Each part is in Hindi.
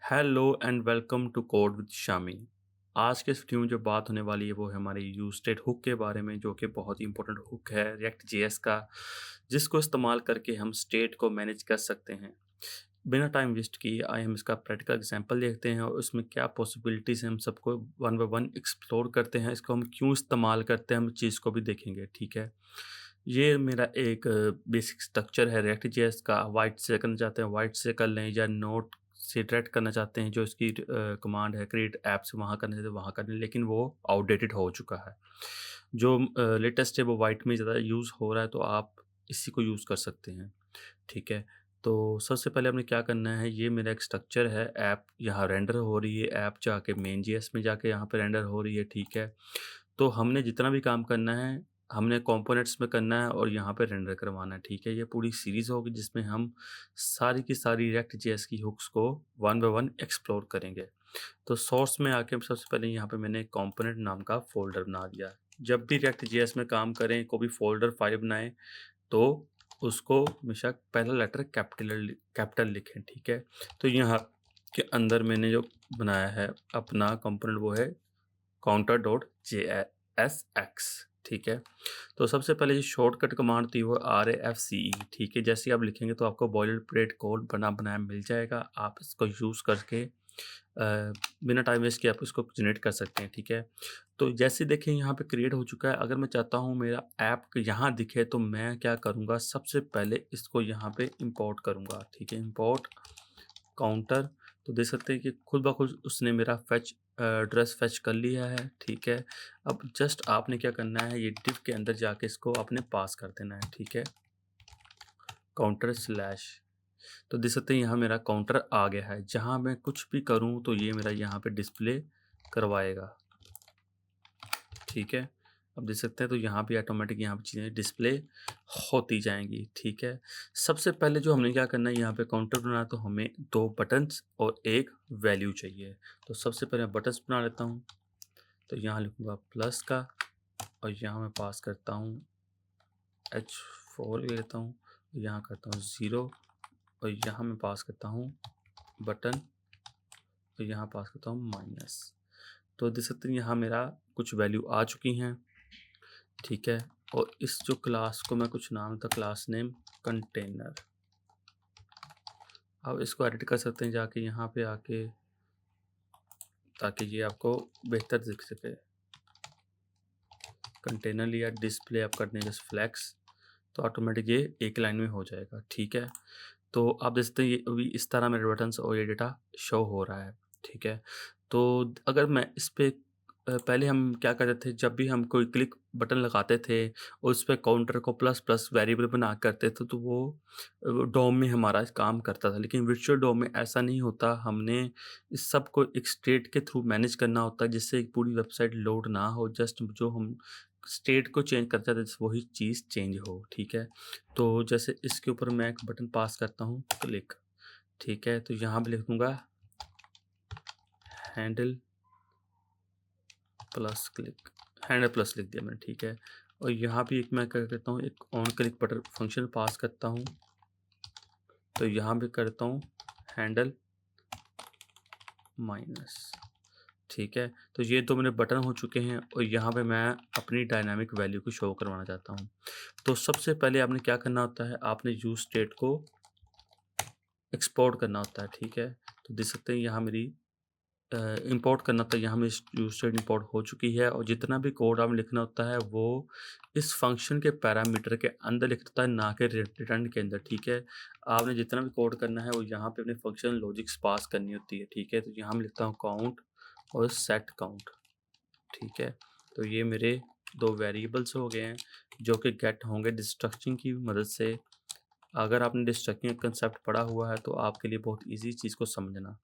Hello and welcome to code with Shami. आज के इस वीडियो में जो बात होने वाली है वो है हमारे यूज स्टेट हुक के बारे में, जो कि बहुत ही इंपॉर्टेंट हुक है रिएक्ट जेएस का, जिसको इस्तेमाल करके हम स्टेट को मैनेज कर सकते हैं। बिना टाइम वेस्ट किए आइए हम इसका प्रैक्टिकल एग्जांपल देखते हैं और उसमें क्या पॉसिबिलिटीज़ हैं, हम सबको वन बाय वन एक्सप्लोर करते हैं। इसको हम क्यों इस्तेमाल करते हैं, हम चीज़ को भी देखेंगे। ठीक है, ये मेरा एक बेसिक स्ट्रक्चर है रिएक्ट जेएस का। वाइट से करना चाहते हैं वाइट से कर लें, या नोट से डायरेक्ट करना चाहते हैं, जो इसकी कमांड है क्रिएट ऐप से वहाँ करना चाहते हैं वहाँ कर लें, लेकिन वो आउटडेटेड हो चुका है। जो लेटेस्ट है वो वाइट में ज़्यादा यूज़ हो रहा है, तो आप इसी को यूज़ कर सकते हैं। ठीक है, तो सबसे पहले हमने क्या करना है, ये मेरा एक स्ट्रक्चर है। ऐप यहाँ रेंडर हो रही है, ऐप जाके मेन जेएस में जाके यहाँ पे रेंडर हो रही है। ठीक है, तो हमने जितना भी काम करना है हमने कंपोनेंट्स में करना है और यहाँ पे रेंडर करवाना है। ठीक है, ये पूरी सीरीज़ होगी जिसमें हम सारी की सारी रिएक्ट जेएस की हुक्स को वन बाय वन एक्सप्लोर करेंगे। तो सोर्स में आके सबसे पहले यहाँ पे मैंने कंपोनेंट नाम का फ़ोल्डर बना दिया है। जब भी रिएक्ट जेएस में काम करें, कोई भी फ़ोल्डर फाइल बनाएँ, तो उसको हमेशा पहला लेटर कैपिटल लिखें। ठीक है, तो यहाँ के अंदर मैंने जो बनाया है अपना कंपोनेंट वो है काउंटर डॉट JSX। ठीक है, तो सबसे पहले जो शॉर्टकट कमांड थी वो RAFCE। ठीक है, जैसे ही आप लिखेंगे तो आपको बॉयलर प्लेट कोड बना बनाया मिल जाएगा। आप इसको यूज़ करके बिना टाइम वेस्ट किए आप इसको जनरेट कर सकते हैं। ठीक है, तो जैसे देखें यहाँ पे क्रिएट हो चुका है। अगर मैं चाहता हूँ मेरा ऐप यहाँ दिखे तो मैं क्या करूँगा, सबसे पहले इसको यहाँ पे इंपोर्ट करूँगा। ठीक है, इंपोर्ट काउंटर, तो देख सकते हैं कि खुद ब खुद उसने मेरा एड्रेस फेच कर लिया है। ठीक है, अब जस्ट आपने क्या करना है, ये डिव के अंदर जाके इसको आपने पास कर देना है। ठीक है, काउंटर स्लैश, तो देख सकते हैं यहाँ मेरा काउंटर आ गया है। जहाँ मैं कुछ भी करूँ तो ये मेरा यहाँ पे डिस्प्ले करवाएगा। ठीक है, अब देख सकते हैं तो यहाँ भी ऑटोमेटिक यहाँ पे चीज़ें डिस्प्ले होती जाएंगी। ठीक है, सबसे पहले जो हमने क्या करना है, यहाँ पे काउंटर बनाना तो हमें दो बटन्स और एक वैल्यू चाहिए। तो सबसे पहले बटन्स बना लेता हूँ, तो यहाँ लिखूँगा प्लस का और यहाँ मैं पास करता हूँ H4 ले लेता हूँ, यहाँ करता हूँ 0 और यहाँ मैं पास करता हूँ बटन, तो यहाँ पास करता हूँ माइनस। तो देख सकते हैं यहाँ मेरा कुछ वैल्यू आ चुकी हैं। ठीक है, और इस जो क्लास को मैं कुछ नाम था, क्लास नेम कंटेनर। अब इसको एडिट कर सकते हैं जाके यहाँ पे आके, ताकि ये आपको बेहतर दिख सके। कंटेनर लिया, डिस्प्ले आप करने जैसे फ्लैक्स, तो ऑटोमेटिक ये एक लाइन में हो जाएगा। ठीक है, तो आप देख सकते हैं ये अभी इस तरह मेरे बटन्स और ये डेटा शो हो रहा है। ठीक है, तो अगर मैं इस पे पहले हम क्या करते थे, जब भी हम कोई क्लिक बटन लगाते थे और उस पे काउंटर को प्लस प्लस वेरिएबल बना करते थे, तो वो डोम में हमारा काम करता था। लेकिन वर्चुअल डोम में ऐसा नहीं होता। हमने इस सब को एक स्टेट के थ्रू मैनेज करना होता है, जिससे एक पूरी वेबसाइट लोड ना हो, जस्ट जो हम स्टेट को चेंज करते थे वही चीज़ चेंज हो। ठीक है, तो जैसे इसके ऊपर मैं एक बटन पास करता हूँ क्लिक। ठीक है, तो यहाँ पे लिख दूँगा handle plus click, handle plus लिख दिया मैंने। ठीक है, और यहाँ भी एक मैं क्या करता हूँ, एक ऑन क्लिक बटन फंक्शन पास करता हूँ, तो यहाँ भी करता हूँ हैंडल माइनस। ठीक है, तो ये दो मेरे बटन हो चुके हैं और यहाँ पे मैं अपनी डायनामिक वैल्यू को शो करवाना चाहता हूँ। तो सबसे पहले आपने क्या करना होता है, आपने यूज स्टेट को एक्सपोर्ट करना होता है। ठीक है, तो देख सकते हैं यहाँ मेरी इंपोर्ट करना था, यहाँ मेरी यूज स्टेट इंपोर्ट हो चुकी है। और जितना भी कोड आपने लिखना होता है वो इस फंक्शन के पैरामीटर के अंदर लिखना होता है, ना कि रिटर्न के अंदर। ठीक है, आपने जितना भी कोड करना है वो यहाँ पे अपने फंक्शन लॉजिक्स पास करनी होती है। ठीक है, तो यहाँ मैं लिखता हूँ काउंट और सेट काउंट। ठीक है, तो ये मेरे दो वेरिएबल्स हो गए हैं जो कि गेट होंगे डिस्ट्रक्शन की मदद से। अगर आपने डिस्ट्रक्शन का कंसेप्ट पढ़ा हुआ है तो आपके लिए बहुत ईजी चीज़ को समझना।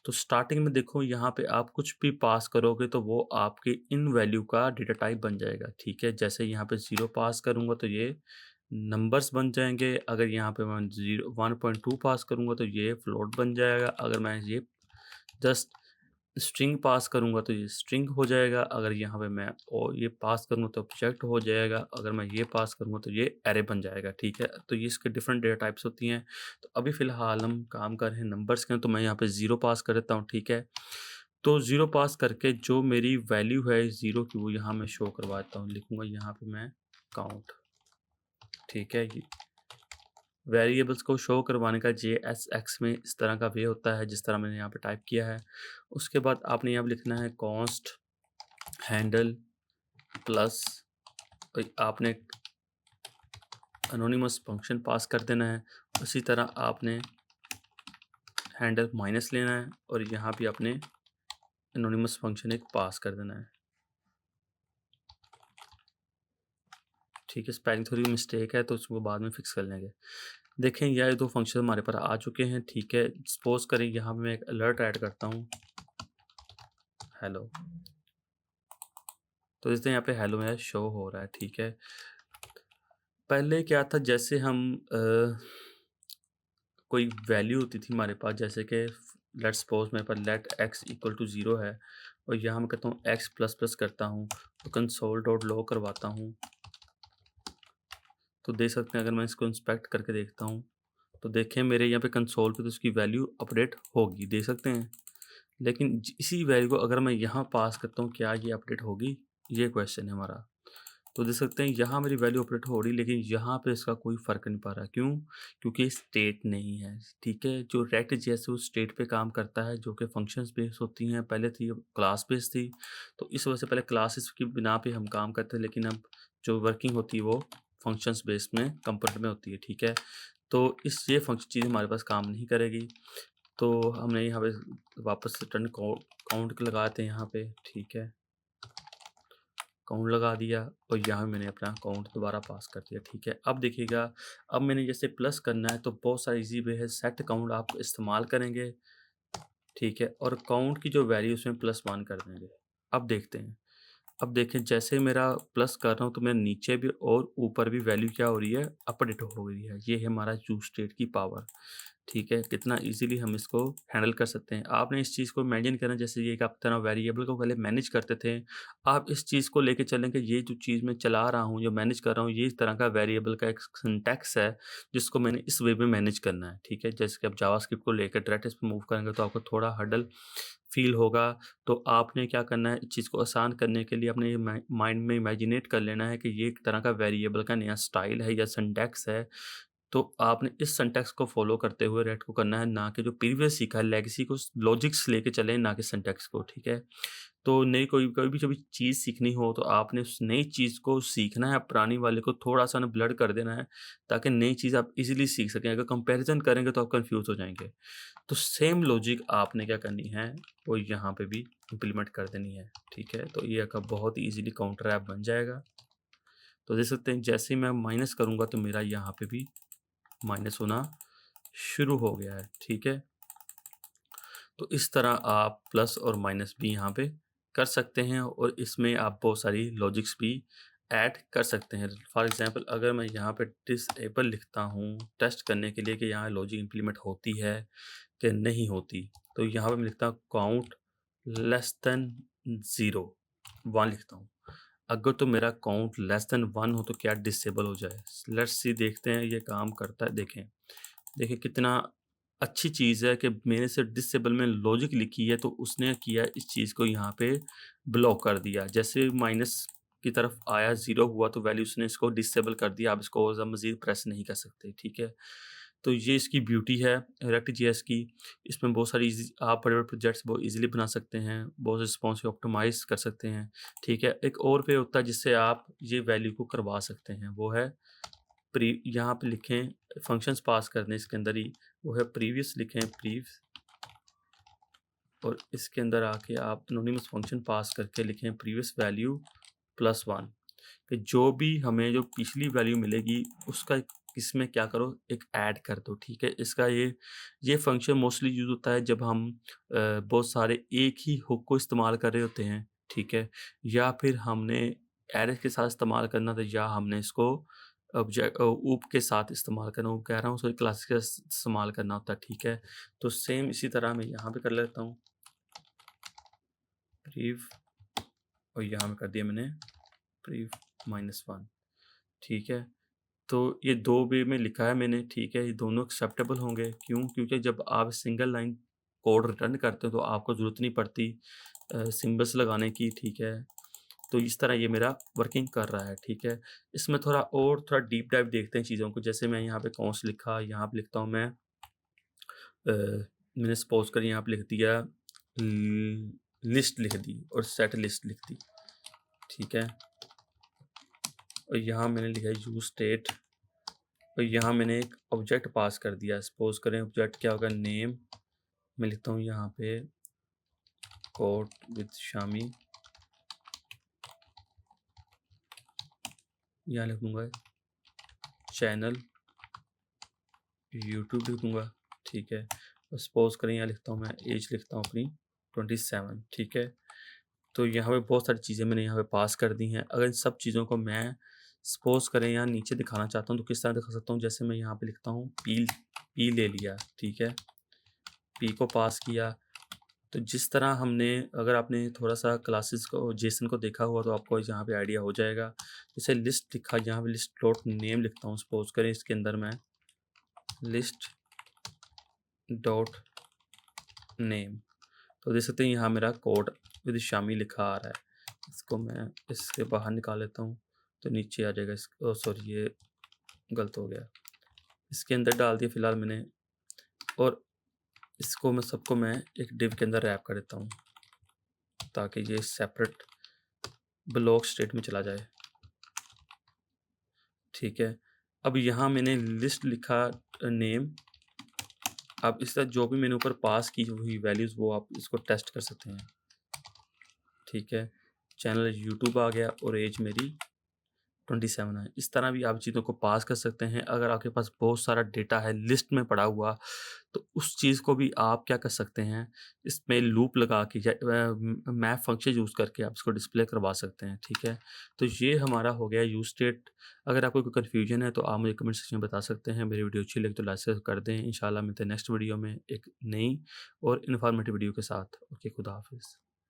तो स्टार्टिंग में देखो यहाँ पे आप कुछ भी पास करोगे तो वो आपके इन वैल्यू का डेटा टाइप बन जाएगा। ठीक है, जैसे यहाँ पे 0 पास करूँगा तो ये नंबर्स बन जाएंगे। अगर यहाँ पे मैं 1.2 पास करूँगा तो ये फ्लोट बन जाएगा। अगर मैं ये जस्ट स्ट्रिंग पास करूँगा तो ये स्ट्रिंग हो जाएगा, अगर यहाँ पे मैं और ये पास करूँगा तो ऑब्जेक्ट हो जाएगा, अगर मैं ये पास करूँगा तो ये एरे बन जाएगा, ठीक है? तो ये इसके डिफरेंट डेटा टाइप्स होती हैं। तो अभी फ़िलहाल हम काम कर रहे हैं नंबर्स के, तो मैं यहाँ पे 0 पास कर देता हूँ, ठीक है? तो 0 पास करके जो मेरी वैल्यू है 0 की वो यहाँ मैं शो करवाता हूँ, लिखूँगा यहाँ पे मैं काउंट, ठीक है? ये वेरिएबल्स को शो करवाने का JSX में इस तरह का वे होता है, जिस तरह मैंने यहाँ पे टाइप किया है। उसके बाद आपने यहाँ पे लिखना है कॉन्स्ट हैंडल प्लस आपने एनोनिमस फंक्शन पास कर देना है। उसी तरह आपने हैंडल माइनस लेना है और यहाँ भी आपने एनोनिमस फंक्शन एक पास कर देना है। ठीक है, स्पेलिंग थोड़ी मिस्टेक है तो उसको बाद में फिक्स कर लेंगे। देखें यह 2 फंक्शन हमारे पास आ चुके हैं, ठीक है। सपोज़ करें यहाँ पे मैं एक अलर्ट ऐड करता हूँ, हेलो। तो जैसे यहाँ पे हेलो मेरा शो हो रहा है, ठीक है। पहले क्या था, जैसे हम कोई वैल्यू होती थी हमारे पास, जैसे कि लेट्स सपोज मेरे पास लेट एक्स इक्वल टू 0 है और यहाँ मैं कहता हूँ एक्स प्लस प्लस करता हूँ, तो कंसोल डॉट लॉग करवाता हूँ, तो देख सकते हैं अगर मैं इसको इंस्पेक्ट करके देखता हूँ तो देखें मेरे यहाँ पे कंसोल पे तो उसकी वैल्यू अपडेट होगी, देख सकते हैं। लेकिन इसी वैल्यू को अगर मैं यहाँ पास करता हूँ, क्या ये अपडेट होगी, ये क्वेश्चन है हमारा। तो देख सकते हैं यहाँ मेरी वैल्यू अपडेट हो रही, लेकिन यहाँ पे इसका कोई फ़र्क नहीं पड़ रहा। क्यों? क्योंकि स्टेट नहीं है, ठीक है। जो रेक्ट जेएस वो स्टेट पे काम करता है, जो कि फंक्शंस बेस्ड होती हैं। पहले थी, अब क्लास बेस्ड थी, तो इस वजह से पहले क्लासेस की बिना पे हम काम करते थे, लेकिन अब जो वर्किंग होती है वो फंक्शंस बेस्ड में कंपोनेंट में होती है, ठीक है। तो इस ये फंक्शन चीज़ हमारे पास काम नहीं करेगी, तो हमने यहाँ पे वापस रिटर्न काउंट लगाते हैं यहाँ पे, ठीक है। काउंट लगा दिया और यहाँ मैंने अपना काउंट दोबारा पास कर दिया, ठीक है। अब देखिएगा, अब मैंने जैसे प्लस करना है तो बहुत सारा इजी वे है, सेट काउंट आप इस्तेमाल करेंगे, ठीक है, और काउंट की जो वैल्यू उसमें +1 कर देंगे। अब देखते हैं, अब देखें जैसे मेरा प्लस कर रहा हूँ तो मेरे नीचे भी और ऊपर भी वैल्यू क्या हो रही है, अपडेट हो रही है। ये है हमारा यूज स्टेट की पावर, ठीक है। कितना इजीली हम इसको हैंडल कर सकते हैं। आपने इस चीज़ को इमेजिन करना, जैसे ये एक आप तरह वेरिएबल को पहले मैनेज करते थे, आप इस चीज़ को लेके चलें कि ये जो चीज़ मैं चला रहा हूँ, जो मैनेज कर रहा हूँ, ये इस तरह का वेरिएबल का एक सिंटैक्स है, जिसको मैंने इस वे में मैनेज करना है, ठीक है। जैसे कि आप जावास्क्रिप्ट को लेकर डायरेक्ट इस पे मूव करेंगे तो आपको थोड़ा हर्डल फ़ील होगा। तो आपने क्या करना है, इस चीज़ को आसान करने के लिए अपने माइंड में इमेजिनेट कर लेना है कि ये एक तरह का वेरिएबल का नया स्टाइल है या सिंटैक्स है। तो आपने इस सिंटैक्स को फ़ॉलो करते हुए रेड को करना है, ना कि जो प्रीवियस सीखा है लेगेसी को लॉजिक्स लेके चलें, ना कि सिंटैक्स को, ठीक है। तो नई कोई कोई भी जब चीज़ सीखनी हो तो आपने उस नई चीज़ को सीखना है, पुरानी वाले को थोड़ा-सा ना ब्लर कर देना है, ताकि नई चीज़ आप ईज़िली सीख सकें। अगर कंपैरिज़न करेंगे तो आप कन्फ्यूज़ हो जाएँगे। तो सेम लॉजिक आपने क्या करनी है, वो यहाँ पे भी इम्प्लीमेंट कर देनी है, ठीक है। तो ये आपका बहुत ईज़िली काउंटर ऐप बन जाएगा। तो देख सकते हैं जैसे ही मैं माइनस करूँगा तो मेरा यहाँ पे भी माइनस होना शुरू हो गया है, ठीक है। तो इस तरह आप प्लस और माइनस भी यहाँ पे कर सकते हैं और इसमें आप बहुत सारी लॉजिक्स भी ऐड कर सकते हैं। फॉर एग्ज़ाम्पल अगर मैं यहाँ पे डिसेबल लिखता हूँ टेस्ट करने के लिए कि यहाँ लॉजिक इम्प्लीमेंट होती है कि नहीं होती, तो यहाँ पे मैं लिखता हूँ काउंट लेस देन 0 1 लिखता हूँ। अगर तो मेरा काउंट लेस देन 1 हो तो क्या डिसेबल हो जाए? लेट्स सी, देखते हैं ये काम करता है। देखें, देखिए कितना अच्छी चीज़ है कि मैंने सिर्फ डिसेबल में लॉजिक लिखी है तो उसने किया इस चीज़ को यहाँ पे ब्लॉक कर दिया। जैसे माइनस की तरफ आया, 0 हुआ तो वैल्यू उसने इसको डिसेबल कर दिया। आप इसको और मज़ीद प्रेस नहीं कर सकते, ठीक है। तो ये इसकी ब्यूटी है रिएक्ट जेएस की। इसमें बहुत सारी आप बड़े-बड़े प्रोजेक्ट्स बहुत ईज़िली बना सकते हैं, बहुत रिस्पॉन्सिव ऑप्टिमाइज़ कर सकते हैं, ठीक है। एक और वे होता है जिससे आप ये वैल्यू को करवा सकते हैं, वो है यहाँ पे लिखें फंक्शंस पास करने इसके अंदर ही, वो है प्रीवियस लिखें प्रीव, और इसके अंदर आके आप एनोनिमस फंक्शन पास करके लिखें प्रीवियस वैल्यू +1, कि जो भी हमें जो पिछली वैल्यू मिलेगी उसका इसमें क्या करो, एक ऐड कर दो, ठीक है। इसका ये फंक्शन मोस्टली यूज़ होता है जब हम बहुत सारे एक ही हुक को इस्तेमाल कर रहे होते हैं, ठीक है। या फिर हमने एरे के साथ इस्तेमाल करना था, या हमने इसको ऊप के साथ इस्तेमाल करना, वो कह रहा हूँ सॉरी क्लास का इस्तेमाल करना होता है, ठीक है। तो सेम इसी तरह मैं यहाँ पे कर लेता हूँ। प्रीव और यहाँ में कर दिया मैंने प्रीव -1। ठीक है, तो ये 2 वे में लिखा है मैंने, ठीक है, ये दोनों एक्सेप्टेबल होंगे। क्यों? क्योंकि जब आप सिंगल लाइन कोड रिटर्न करते हो तो आपको ज़रूरत नहीं पड़ती सिम्बल्स लगाने की, ठीक है। तो इस तरह ये मेरा वर्किंग कर रहा है, ठीक है। इसमें थोड़ा डीप डाइव देखते हैं चीज़ों को। जैसे मैं यहाँ पे कॉन्स्ट लिखा, यहाँ पे लिखता हूँ मैं मैंने सपोज़ कर यहाँ पे लिख दिया लिस्ट लिख दी और सेट लिस्ट लिख दी, ठीक है। और यहाँ मैंने लिखा है यूज़ स्टेट और यहाँ मैंने एक ऑब्जेक्ट पास कर दिया। सपोज़ करें ऑब्जेक्ट क्या होगा, नेम। मैं लिखता हूँ यहाँ पे कोड विद शामी, यहाँ लिखूँगा चैनल यूट्यूब लिखूँगा, ठीक है। और सपोज़ करें यहाँ लिखता हूँ मैं एज लिखता हूँ अपनी 27, ठीक है। तो यहाँ पे बहुत सारी चीज़ें मैंने यहाँ पे पास कर दी हैं। अगर इन सब चीज़ों को मैं सपोज़ करें यहाँ नीचे दिखाना चाहता हूँ तो किस तरह दिखा सकता हूँ। जैसे मैं यहाँ पे लिखता हूँ पी ले लिया, ठीक है। पी को पास किया, तो जिस तरह हमने, अगर आपने थोड़ा-सा क्लासेस को जेसन को देखा हुआ तो आपको यहाँ पे आइडिया हो जाएगा। जैसे लिस्ट लिखा, यहाँ पे लिस्ट डॉट नेम लिखता हूँ, सपोज़ करें इसके अंदर मैं लिस्ट डॉट नेम, तो देख सकते हैं यहाँ मेरा कोड विद शामी लिखा आ रहा है। इसको मैं इसके बाहर निकाल लेता हूँ तो नीचे आ जाएगा। सॉरी, ये गलत हो गया। इसके अंदर डाल दिया फ़िलहाल मैंने और इसको मैं एक डिव के अंदर रैप कर देता हूँ ताकि ये सेपरेट ब्लॉक स्टेट में चला जाए, ठीक है। अब यहाँ मैंने लिस्ट लिखा नेम। अब इस तरह जो भी मैंने ऊपर पास की हुई वैल्यूज़ वो आप इसको टेस्ट कर सकते हैं, ठीक है। चैनल यूट्यूब आ गया और एज मेरी 27 है। इस तरह भी आप चीज़ों को पास कर सकते हैं। अगर आपके पास बहुत सारा डेटा है लिस्ट में पड़ा हुआ, तो उस चीज़ को भी आप क्या कर सकते हैं, इसमें लूप लगा के या मैप फंक्शन यूज़ करके आप इसको डिस्प्ले करवा सकते हैं, ठीक है। तो ये हमारा हो गया यूज़ स्टेट। अगर आपको कोई कन्फ्यूजन है तो आप मुझे कमेंट सेक्शन में बता सकते हैं। मेरी वीडियो अच्छी लगी तो लाइक शेयर कर दें। इंशाल्लाह मिलते हैं नेक्स्ट वीडियो में एक नई और इन्फॉर्मेटिव वीडियो के साथ। ओके, खुदा हाफ़िज़।